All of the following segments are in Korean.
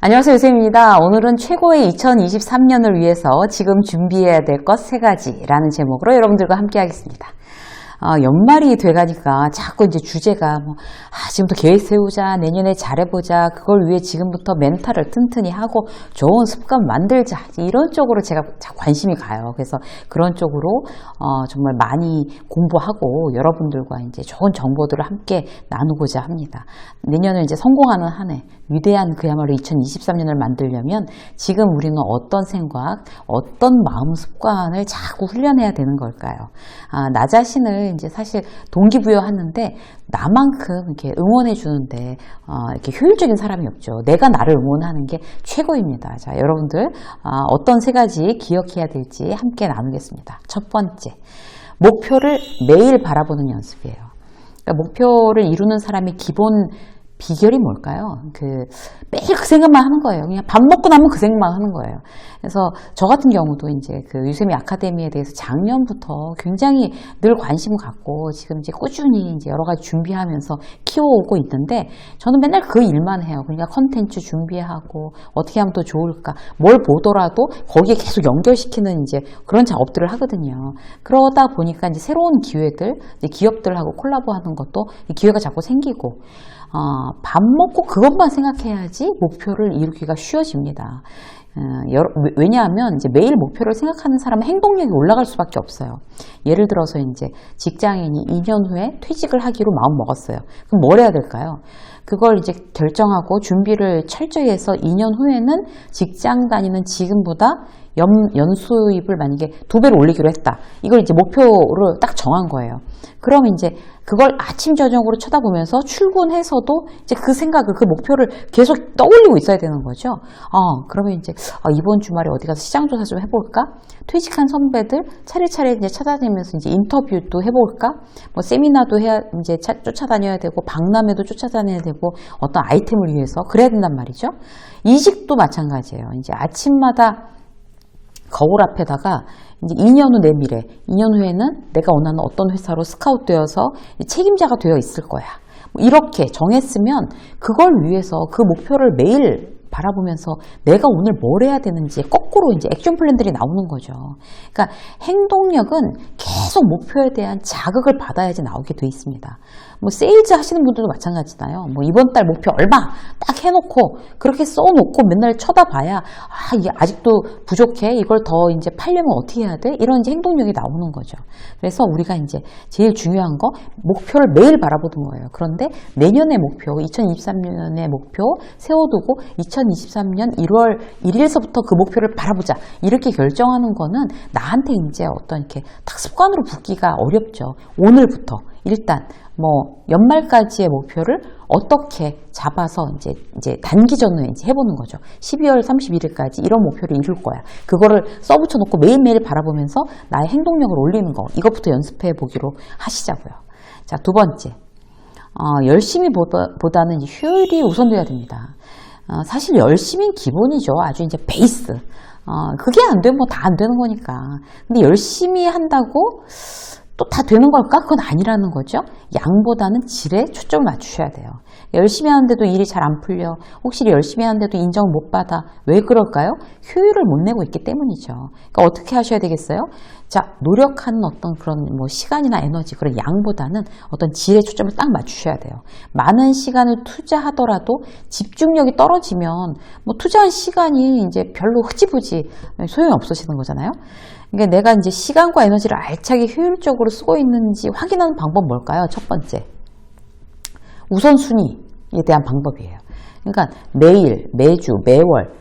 안녕하세요, 유쌤입니다. 오늘은 최고의 2023년을 위해서 지금 준비해야 될 것 3가지라는 제목으로 여러분들과 함께 하겠습니다. 연말이 돼가니까 자꾸 이제 주제가 지금부터 계획 세우자, 내년에 잘해보자, 그걸 위해 지금부터 멘탈을 튼튼히 하고 좋은 습관 만들자, 이런 쪽으로 제가 관심이 가요. 그래서 그런 쪽으로 정말 많이 공부하고 여러분들과 이제 좋은 정보들을 함께 나누고자 합니다. 내년을 이제 성공하는 한 해, 위대한 그야말로 2023년을 만들려면 지금 우리는 어떤 생각, 어떤 마음 습관을 자꾸 훈련해야 되는 걸까요? 나 자신을 이제 사실 동기부여하는데 나만큼 이렇게 응원해 주는데 이렇게 효율적인 사람이 없죠. 내가 나를 응원하는 게 최고입니다. 자, 여러분들 어떤 3가지 기억해야 될지 함께 나누겠습니다. 첫 번째, 목표를 매일 바라보는 연습이에요. 그러니까 목표를 이루는 사람의 기본 비결이 뭘까요? 매일 그 생각만 하는 거예요. 그냥 밥 먹고 나면 그 생각만 하는 거예요. 그래서 저 같은 경우도 이제 유세미 아카데미에 대해서 작년부터 굉장히 늘 관심 갖고 지금 이제 꾸준히 이제 여러 가지 준비하면서 키워오고 있는데 저는 맨날 그 일만 해요. 그러니까 컨텐츠 준비하고 어떻게 하면 더 좋을까? 뭘 보더라도 거기에 계속 연결시키는 이제 그런 작업들을 하거든요. 그러다 보니까 이제 새로운 기회들, 이제 기업들하고 콜라보하는 것도 기회가 자꾸 생기고 밥 먹고 그것만 생각해야지 목표를 이루기가 쉬워집니다. 왜냐하면 이제 매일 목표를 생각하는 사람은 행동력이 올라갈 수밖에 없어요. 예를 들어서 이제 직장인이 2년 후에 퇴직을 하기로 마음 먹었어요. 그럼 뭘 해야 될까요? 그걸 이제 결정하고 준비를 철저히 해서 2년 후에는 직장 다니는 지금보다 연수입을 만약에 2배로 올리기로 했다. 이걸 이제 목표를 딱 정한 거예요. 그럼 이제 그걸 아침 저녁으로 쳐다보면서 출근해서도 이제 그 생각을, 그 목표를 계속 떠올리고 있어야 되는 거죠. 그러면 이제 이번 주말에 어디 가서 시장조사 좀 해볼까? 퇴직한 선배들 차례차례 이제 찾아다니면서 이제 인터뷰도 해볼까? 세미나도 이제 쫓아다녀야 되고, 박람회도 쫓아다녀야 되고, 어떤 아이템을 위해서 그래야 된단 말이죠. 이직도 마찬가지예요. 이제 아침마다 거울 앞에다가 이제 2년 후 내 미래, 2년 후에는 내가 원하는 어떤 회사로 스카웃되어서 책임자가 되어 있을 거야. 이렇게 정했으면 그걸 위해서 그 목표를 매일 바라보면서 내가 오늘 뭘 해야 되는지 거꾸로 이제 액션 플랜들이 나오는 거죠. 그러니까 행동력은 계속 목표에 대한 자극을 받아야지 나오게 돼 있습니다. 세일즈 하시는 분들도 마찬가지잖아요. 이번 달 목표 얼마 딱 해놓고 그렇게 써놓고 맨날 쳐다봐야 이게 아직도 부족해. 이걸 더 이제 팔려면 어떻게 해야 돼? 이런 이제 행동력이 나오는 거죠. 그래서 우리가 이제 제일 중요한 거 목표를 매일 바라보는 거예요. 그런데 내년의 목표, 2023년의 목표 세워두고 2023년 1월 1일서부터 그 목표를 바라보자. 이렇게 결정하는 거는 나한테 이제 어떤 이렇게 딱 습관으로 붙기가 어렵죠. 오늘부터 일단 연말까지의 목표를 어떻게 잡아서 이제 단기전으로 이제 해보는 거죠. 12월 31일까지 이런 목표를 이룰 거야. 그거를 써붙여 놓고 매일매일 바라보면서 나의 행동력을 올리는 거. 이것부터 연습해 보기로 하시자고요. 자, 2번째. 열심히 보다는 효율이 우선돼야 됩니다. 사실 열심히는 기본이죠. 아주 이제 베이스. 그게 안 되면 다 안 되는 거니까. 근데 열심히 한다고 또 다 되는 걸까? 그건 아니라는 거죠. 양보다는 질에 초점을 맞추셔야 돼요. 열심히 하는데도 일이 잘 안 풀려. 혹시 열심히 하는데도 인정을 못 받아. 왜 그럴까요? 효율을 못 내고 있기 때문이죠. 그러니까 어떻게 하셔야 되겠어요? 자, 노력하는 어떤 그런 시간이나 에너지, 그런 양보다는 어떤 질에 초점을 딱 맞추셔야 돼요. 많은 시간을 투자하더라도 집중력이 떨어지면 투자한 시간이 이제 별로 흐지부지 소용이 없어지는 거잖아요. 그러니까 내가 이제 시간과 에너지를 알차게 효율적으로 쓰고 있는지 확인하는 방법 뭘까요? 첫 번째, 우선순위에 대한 방법이에요. 그러니까 매일, 매주, 매월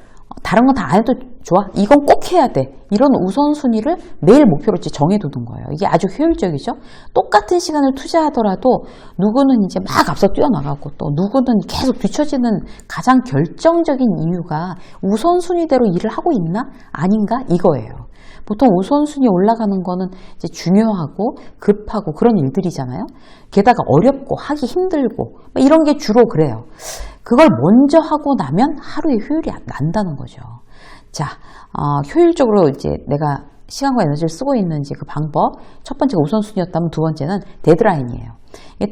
다른 건 다 안 해도 좋아. 이건 꼭 해야 돼. 이런 우선순위를 매일 목표로 정해두는 거예요. 이게 아주 효율적이죠. 똑같은 시간을 투자하더라도 누구는 이제 막 앞서 뛰어나가고 또 누구는 계속 뒤처지는 가장 결정적인 이유가 우선순위대로 일을 하고 있나? 아닌가? 이거예요. 보통 우선순위 올라가는 거는 이제 중요하고 급하고 그런 일들이잖아요. 게다가 어렵고 하기 힘들고 이런 게 주로 그래요. 그걸 먼저 하고 나면 하루의 효율이 난다는 거죠. 자, 효율적으로 이제 내가 시간과 에너지를 쓰고 있는지 그 방법. 첫 번째가 우선순위였다면 2번째는 데드라인이에요.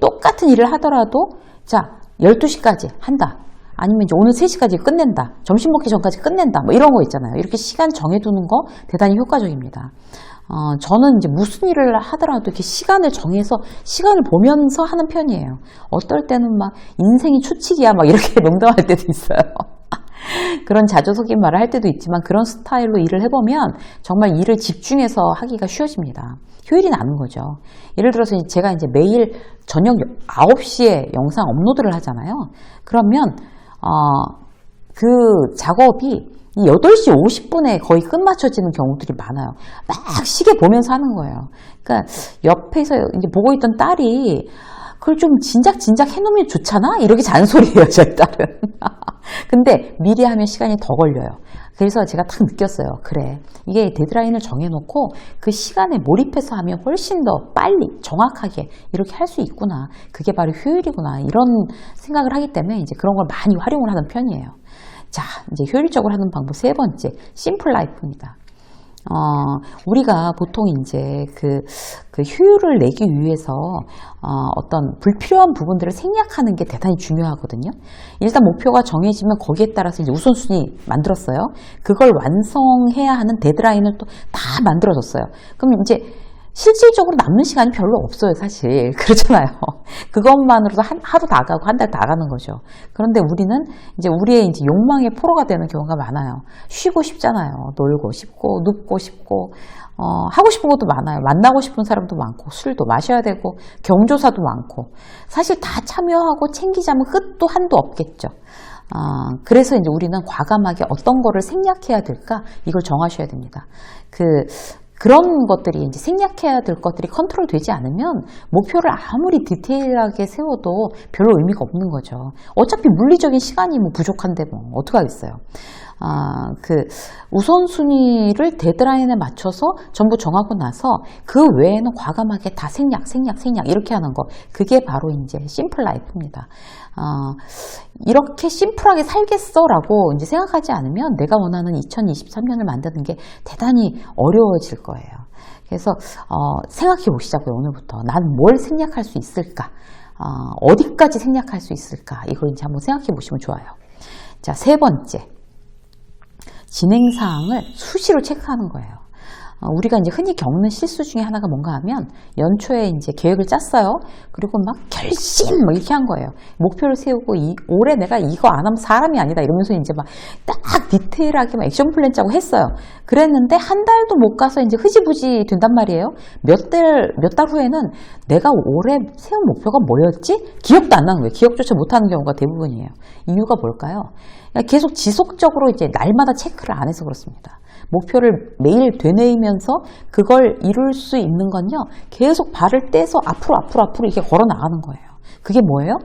똑같은 일을 하더라도 자, 12시까지 한다. 아니면 이제 오늘 3시까지 끝낸다. 점심 먹기 전까지 끝낸다. 뭐 이런 거 있잖아요. 이렇게 시간 정해두는 거 대단히 효과적입니다. 저는 이제 무슨 일을 하더라도 이렇게 시간을 정해서 시간을 보면서 하는 편이에요. 어떨 때는 막 인생이 추측이야 막 이렇게 농담할 때도 있어요. 그런 자조적인 말을 할 때도 있지만 그런 스타일로 일을 해보면 정말 일을 집중해서 하기가 쉬워집니다. 효율이 나는 거죠. 예를 들어서 제가 이제 매일 저녁 9시에 영상 업로드를 하잖아요. 그러면 그 작업이 8시 50분에 거의 끝마쳐지는 경우들이 많아요. 막 시계 보면서 하는 거예요. 그러니까 옆에서 이제 보고 있던 딸이 그걸 좀 진작 해놓으면 좋잖아? 이렇게 잔소리해요, 저희 딸은. 근데 미리 하면 시간이 더 걸려요. 그래서 제가 딱 느꼈어요. 그래, 이게 데드라인을 정해놓고 그 시간에 몰입해서 하면 훨씬 더 빨리 정확하게 이렇게 할 수 있구나. 그게 바로 효율이구나. 이런 생각을 하기 때문에 이제 그런 걸 많이 활용을 하는 편이에요. 자, 이제 효율적으로 하는 방법 3번째, 심플 라이프입니다. 우리가 보통 이제 그 효율을 내기 위해서 어떤 불필요한 부분들을 생략하는 게 대단히 중요하거든요. 일단 목표가 정해지면 거기에 따라서 이제 우선순위 만들었어요. 그걸 완성해야 하는 데드라인을 또 다 만들어줬어요. 그럼 이제 실질적으로 남는 시간이 별로 없어요, 사실. 그렇잖아요. 그것만으로도 하루 다 가고 한 달 다 가는 거죠. 그런데 우리는 이제 우리의 이제 욕망의 포로가 되는 경우가 많아요. 쉬고 싶잖아요. 놀고 싶고, 눕고 싶고, 하고 싶은 것도 많아요. 만나고 싶은 사람도 많고, 술도 마셔야 되고, 경조사도 많고. 사실 다 참여하고 챙기자면 끝도 한도 없겠죠. 그래서 이제 우리는 과감하게 어떤 거를 생략해야 될까? 이걸 정하셔야 됩니다. 그런 것들이 이제 생략해야 될 것들이 컨트롤 되지 않으면 목표를 아무리 디테일하게 세워도 별로 의미가 없는 거죠. 어차피 물리적인 시간이 뭐 부족한데 뭐 어떡하겠어요. 우선순위를 데드라인에 맞춰서 전부 정하고 나서 그 외에는 과감하게 다 생략 이렇게 하는 거. 그게 바로 이제 심플 라이프입니다. 이렇게 심플하게 살겠어라고 이제 생각하지 않으면 내가 원하는 2023년을 만드는 게 대단히 어려워질 거예요. 그래서 생각해 보시자고요. 오늘부터 난 뭘 생략할 수 있을까? 어디까지 생략할 수 있을까? 이걸 이제 한번 생각해 보시면 좋아요. 자, 3번째. 진행사항을 수시로 체크하는 거예요. 우리가 이제 흔히 겪는 실수 중에 하나가 뭔가 하면 연초에 이제 계획을 짰어요. 그리고 막 결심 뭐 이렇게 한 거예요. 목표를 세우고 올해 내가 이거 안 하면 사람이 아니다 이러면서 이제 막 딱 디테일하게 막 액션 플랜 짜고 했어요. 그랬는데 한 달도 못 가서 이제 흐지부지 된단 말이에요. 몇 달 후에는 내가 올해 세운 목표가 뭐였지? 기억도 안 나는 거예요. 기억조차 못 하는 경우가 대부분이에요. 이유가 뭘까요? 계속 지속적으로 이제 날마다 체크를 안 해서 그렇습니다. 목표를 매일 되뇌이면서 그걸 이룰 수 있는 건요, 계속 발을 떼서 앞으로 이렇게 걸어 나가는 거예요. 그게 뭐예요?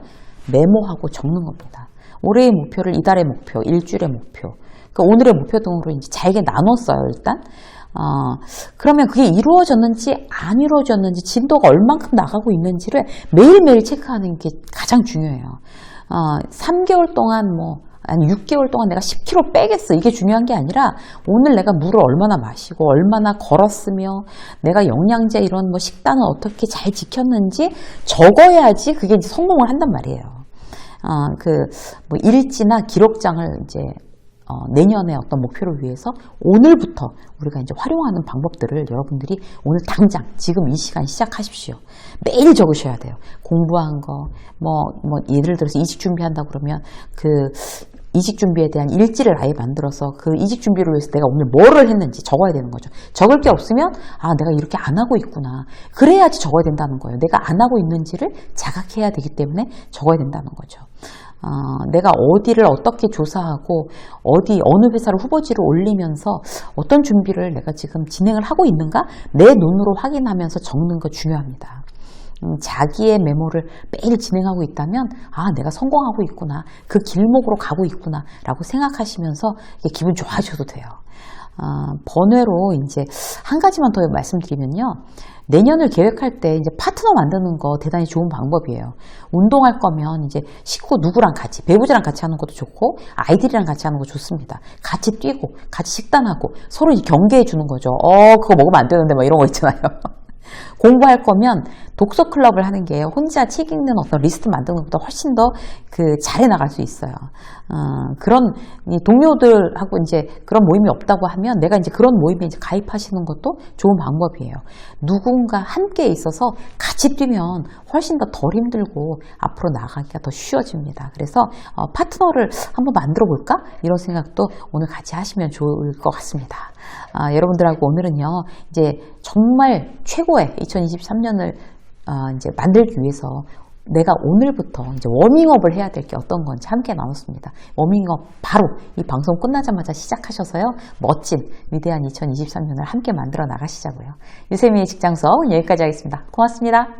메모하고 적는 겁니다. 올해의 목표를 이달의 목표, 일주일의 목표, 그러니까 오늘의 목표 등으로 이제 잘게 나눴어요, 일단. 그러면 그게 이루어졌는지 안 이루어졌는지 진도가 얼만큼 나가고 있는지를 매일매일 체크하는 게 가장 중요해요. 3개월 동안 아니 6개월 동안 내가 10kg 빼겠어 이게 중요한 게 아니라 오늘 내가 물을 얼마나 마시고 얼마나 걸었으며 내가 영양제 이런 식단을 어떻게 잘 지켰는지 적어야지 그게 이제 성공을 한단 말이에요. 일지나 기록장을 이제 내년에 어떤 목표를 위해서 오늘부터 우리가 이제 활용하는 방법들을 여러분들이 오늘 당장 지금 이 시간 시작하십시오. 매일 적으셔야 돼요. 공부한 거, 예를 들어서 이직 준비한다 그러면 이직 준비에 대한 일지를 아예 만들어서 그 이직 준비를 위해서 내가 오늘 뭐를 했는지 적어야 되는 거죠. 적을 게 없으면 내가 이렇게 안 하고 있구나. 그래야지 적어야 된다는 거예요. 내가 안 하고 있는지를 자각해야 되기 때문에 적어야 된다는 거죠. 내가 어디를 어떻게 조사하고 어느 회사를 후보지로 올리면서 어떤 준비를 내가 지금 진행을 하고 있는가 내 눈으로 확인하면서 적는 거 중요합니다. 자기의 메모를 매일 진행하고 있다면 내가 성공하고 있구나, 그 길목으로 가고 있구나 라고 생각하시면서 기분 좋아하셔도 돼요. 번외로 이제 한 가지만 더 말씀드리면요, 내년을 계획할 때 이제 파트너 만드는 거 대단히 좋은 방법이에요. 운동할 거면 이제 식구 누구랑 같이, 배우자랑 같이 하는 것도 좋고 아이들이랑 같이 하는 거 좋습니다. 같이 뛰고 같이 식단하고 서로 이제 경계해 주는 거죠. 그거 먹으면 안 되는데 이런 거 있잖아요. 공부할 거면 독서 클럽을 하는 게 혼자 책 읽는 어떤 리스트 만드는 것보다 훨씬 더 잘해 나갈 수 있어요. 그런 동료들하고 이제 그런 모임이 없다고 하면 내가 이제 그런 모임에 이제 가입하시는 것도 좋은 방법이에요. 누군가 함께 있어서 같이 뛰면 훨씬 더 덜 힘들고 앞으로 나가기가 더 쉬워집니다. 그래서 파트너를 한번 만들어 볼까? 이런 생각도 오늘 같이 하시면 좋을 것 같습니다. 여러분들하고 오늘은요, 이제 정말 최고의 2023년을 이제 만들기 위해서 내가 오늘부터 이제 워밍업을 해야 될 게 어떤 건지 함께 나눴습니다. 워밍업 바로 이 방송 끝나자마자 시작하셔서요, 멋진 위대한 2023년을 함께 만들어 나가시자고요. 유세미의 직장서 여기까지 하겠습니다. 고맙습니다.